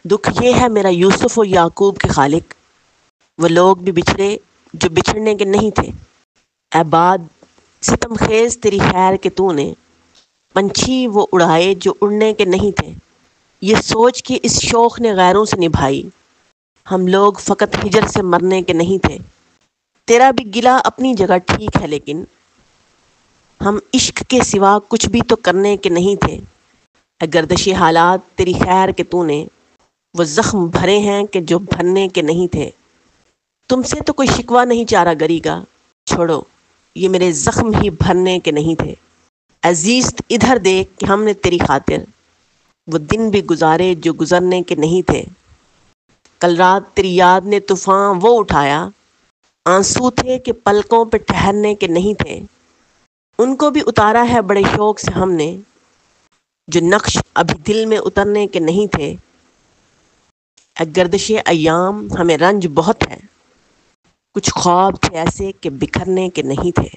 دکھ یہ ہے میرا یوسف و یعقوب کے خالق، وہ لوگ بھی بچھڑے جو بچھڑنے کے نہیں تھے۔ اے باد ستم خیز تیری خیر کہ تو نے پنچھی وہ اڑائے جو اڑنے کے نہیں تھے۔ یہ سوچ کہ اس شوق نے غیروں سے نبھائی، ہم لوگ فقط ہجر سے مرنے کے نہیں تھے۔ تیرا بھی گلہ اپنی جگہ ٹھیک ہے، لیکن ہم عشق کے سوا کچھ بھی تو کرنے کے نہیں تھے۔ اے گردشی حالات تیری خیر کہ تو نے وہ زخم بھرے ہیں کہ جو بھرنے کے نہیں تھے۔ تم سے تو کوئی شکوہ نہیں چارہ گری کا، چھوڑو یہ میرے زخم ہی بھرنے کے نہیں تھے۔ عزیز ادھر دیکھ کہ ہم نے تیری خاطر وہ دن بھی گزارے جو گزرنے کے نہیں تھے۔ کل رات تیری یاد نے طوفان وہ اٹھایا، آنسو تھے کہ پلکوں پہ ٹھہرنے کے نہیں تھے۔ ان کو بھی اتارا ہے بڑے شوق سے ہم نے، جو نقش ابھی دل میں اترنے کے نہیں تھے۔ اے گردش ایام ہمیں رنج بہت ہے، کچھ خواب تھے ایسے کہ بکھرنے کے نہیں تھے۔